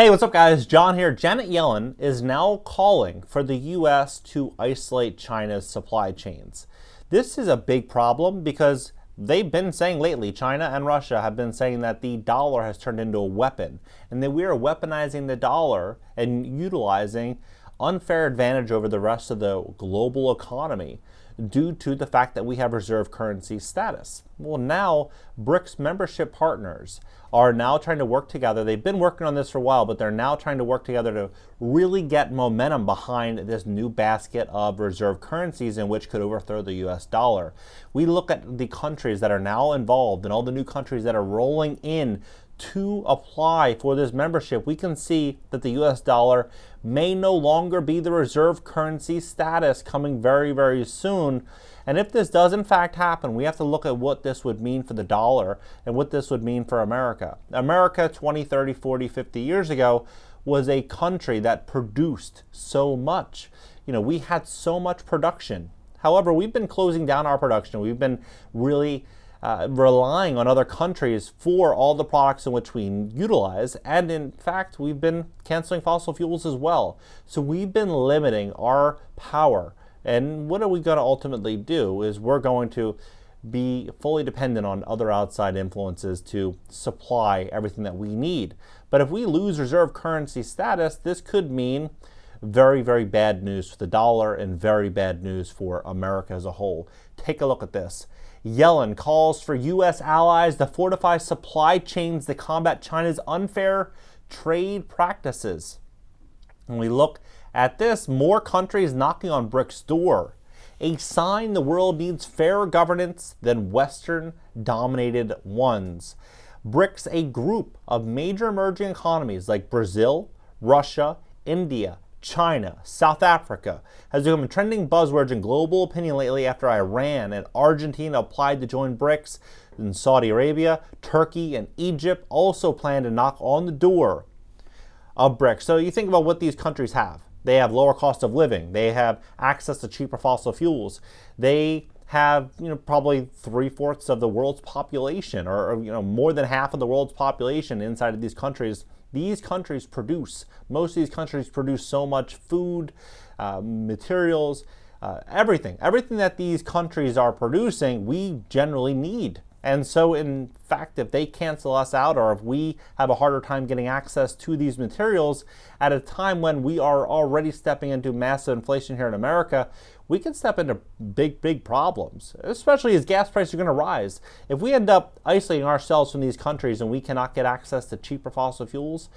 Hey, what's up guys? John here. Janet Yellen is now calling for the US to isolate China's supply chains. This is a big problem because they've been saying lately, China and Russia have been saying that the dollar has turned into a weapon and that we are weaponizing the dollar and utilizing unfair advantage over the rest of the global economy due to the fact that we have reserve currency status. Well, now Brics membership partners are now trying to work together. They've been working on this for a while, but they're now trying to work together to really get momentum behind this new basket of reserve currencies in which could overthrow the US dollar. We look at the countries that are now involved and all the new countries that are rolling in to apply for this membership. We can see that the US dollar may no longer be the reserve currency status coming very, very soon. And if this does in fact happen, we have to look at what this would mean for the dollar and what this would mean for America. America 20, 30, 40, 50 years ago was a country that produced so much. We had so much production. However, we've been closing down our production. We've been really relying on other countries for all the products in which we utilize, and in fact we've been canceling fossil fuels as well. So we've been limiting our power, and what are we going to ultimately do is we're going to be fully dependent on other outside influences to supply everything that we need. But if we lose reserve currency status, this could mean very, very bad news for the dollar and very bad news for America as a whole. Take a look at this. Yellen calls for U.S. allies to fortify supply chains to combat China's unfair trade practices. When we look at this, more countries knocking on Brics' door. A sign the world needs fairer governance than Western-dominated ones. Brics, a group of major emerging economies like Brazil, Russia, India, China, South Africa, has become trending buzzwords in global opinion lately after Iran and Argentina applied to join Brics, and Saudi Arabia, Turkey, and Egypt also plan to knock on the door of Brics. So you think about what these countries have. They have lower cost of living. They have access to cheaper fossil fuels. They have, probably 3/4 of the world's population, or more than half of the world's population inside of these countries. These countries produce, most of these countries produce so much food, materials, everything that these countries are producing, we generally need. And so in fact, if they cancel us out, or if we have a harder time getting access to these materials at a time when we are already stepping into massive inflation here in America, we can step into big, big problems, especially as gas prices are going to rise. If we end up isolating ourselves from these countries and we cannot get access to cheaper fossil fuels,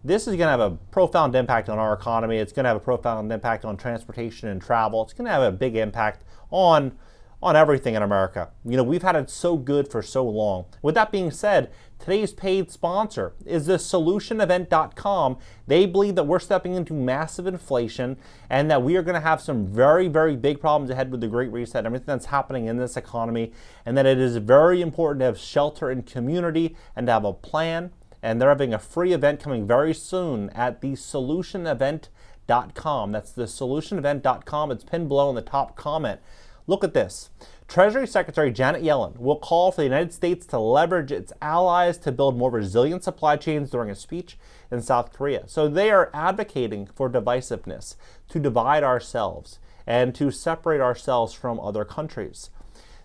this is going to have a profound impact on our economy. It's going to have a profound impact on transportation and travel. It's going to have a big impact on everything in America. We've had it so good for so long. With that being said, today's paid sponsor is the solutionevent.com. They believe that we're stepping into massive inflation and that we are going to have some very, very big problems ahead with the Great Reset and everything that's happening in this economy, and that it is very important to have shelter in community and to have a plan. And they're having a free event coming very soon at the solutionevent.com. That's the solutionevent.com. It's pinned below in the top comment. Look at this. Treasury Secretary Janet Yellen will call for the United States to leverage its allies to build more resilient supply chains during a speech in South Korea. So they are advocating for divisiveness, to divide ourselves and to separate ourselves from other countries.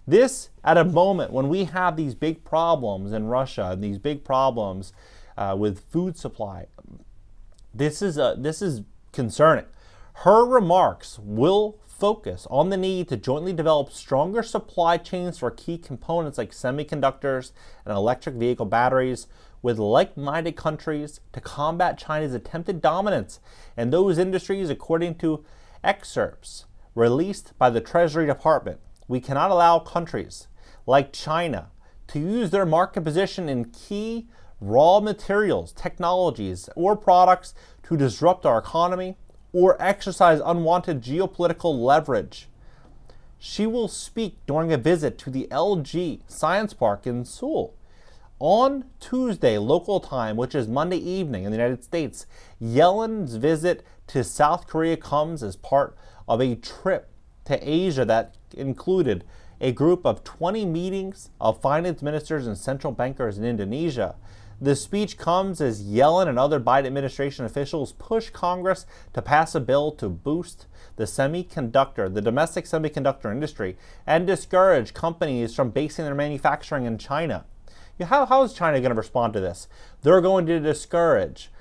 This at a moment when we have these big problems in Russia and these big problems with food supply. This is concerning. Her remarks will focus on the need to jointly develop stronger supply chains for key components like semiconductors and electric vehicle batteries with like-minded countries to combat China's attempted dominance in those industries, according to excerpts released by the Treasury Department. We cannot allow countries like China to use their market position in key raw materials, technologies, or products to disrupt our economy or exercise unwanted geopolitical leverage. She will speak during a visit to the LG Science Park in Seoul. On Tuesday, local time, which is Monday evening in the United States, Yellen's visit to South Korea comes as part of a trip to Asia that included a group of 20 meetings of finance ministers and central bankers in Indonesia. The speech comes as Yellen and other Biden administration officials push Congress to pass a bill to boost the domestic semiconductor industry, and discourage companies from basing their manufacturing in China. How is China going to respond to this? They're going to discourage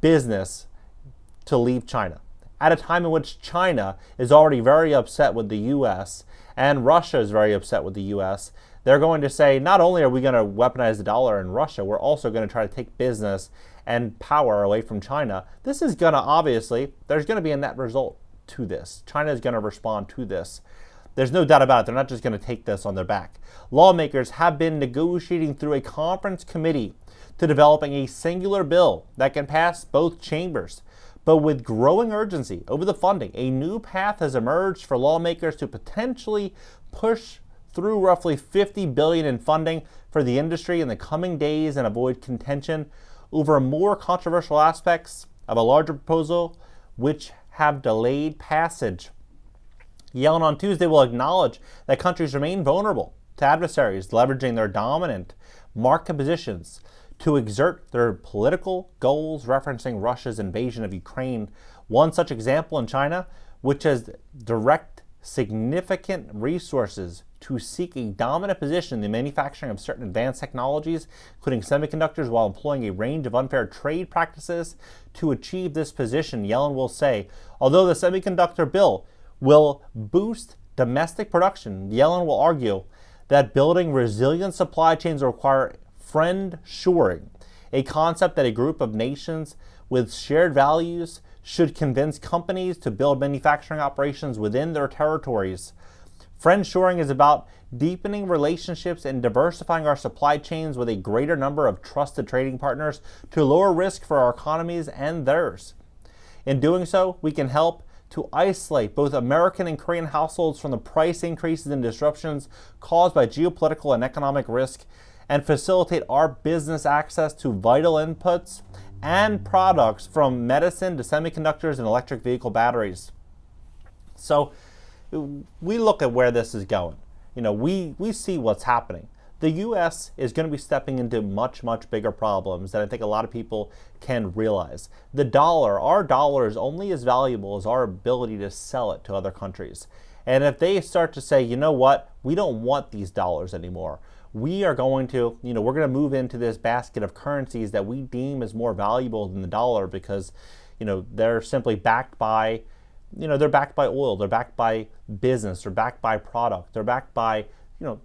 business to leave China at a time in which China is already very upset with the U.S. and Russia is very upset with the U.S. They're going to say, not only are we going to weaponize the dollar in Russia, we're also going to try to take business and power away from China. This is going to, obviously, there's going to be a net result to this. China is going to respond to this. There's no doubt about it. They're not just going to take this on their back. Lawmakers have been negotiating through a conference committee to developing a singular bill that can pass both chambers. But with growing urgency over the funding, a new path has emerged for lawmakers to potentially push through roughly $50 billion in funding for the industry in the coming days and avoid contention over more controversial aspects of a larger proposal, which have delayed passage. Yellen on Tuesday will acknowledge that countries remain vulnerable to adversaries leveraging their dominant market positions to exert their political goals, referencing Russia's invasion of Ukraine. One such example in China, which has direct significant resources to seek a dominant position in the manufacturing of certain advanced technologies, including semiconductors, while employing a range of unfair trade practices to achieve this position. Yellen will say, although the semiconductor bill will boost domestic production, Yellen will argue that building resilient supply chains require friend-shoring, a concept that a group of nations with shared values should convince companies to build manufacturing operations within their territories. Friend-shoring is about deepening relationships and diversifying our supply chains with a greater number of trusted trading partners to lower risk for our economies and theirs. In doing so, we can help to isolate both American and Korean households from the price increases and disruptions caused by geopolitical and economic risk, and facilitate our business access to vital inputs and products from medicine to semiconductors and electric vehicle batteries. So we look at where this is going. We see what's happening. The U.S. is going to be stepping into much, much bigger problems than I think a lot of people can realize. Our dollar is only as valuable as our ability to sell it to other countries. And if they start to say, you know what, we don't want these dollars anymore, we are going to, we're going to move into this basket of currencies that we deem as more valuable than the dollar because, they're simply backed by, they're backed by oil, they're backed by business, they're backed by product, they're backed by,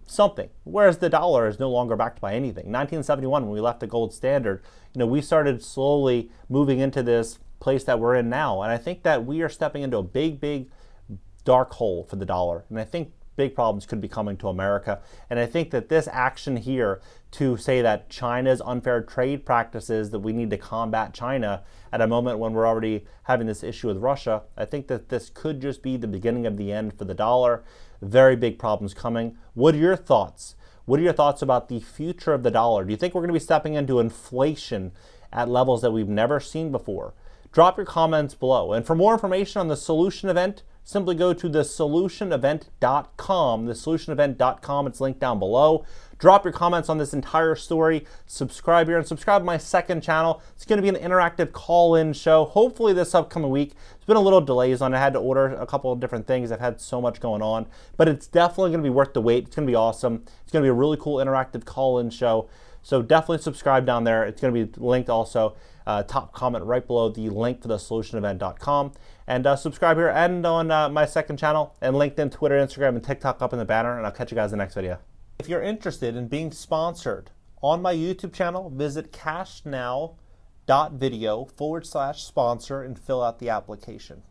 something. Whereas the dollar is no longer backed by anything. 1971, when we left the gold standard, we started slowly moving into this place that we're in now. And I think that we are stepping into a big, big dark hole for the dollar. And I think big problems could be coming to America. And I think that this action here to say that China's unfair trade practices, that we need to combat China at a moment when we're already having this issue with Russia, I think that this could just be the beginning of the end for the dollar. Very big problems coming. What are your thoughts? What are your thoughts about the future of the dollar? Do you think we're going to be stepping into inflation at levels that we've never seen before? Drop your comments below. And for more information on the Solution Event, simply go to thesolutionevent.com. Thesolutionevent.com, it's linked down below. Drop your comments on this entire story. Subscribe here and subscribe to my second channel. It's going to be an interactive call-in show, hopefully this upcoming week. There's been a little delays on it. I had to order a couple of different things. I've had so much going on, but it's definitely going to be worth the wait. It's going to be awesome. It's going to be a really cool interactive call-in show. So definitely subscribe down there. It's going to be linked also. Top comment right below the link to thesolutionevent.com. And subscribe here and on my second channel, and LinkedIn, Twitter, Instagram, and TikTok up in the banner. And I'll catch you guys in the next video. If you're interested in being sponsored on my YouTube channel, visit cashnow.video/sponsor and fill out the application.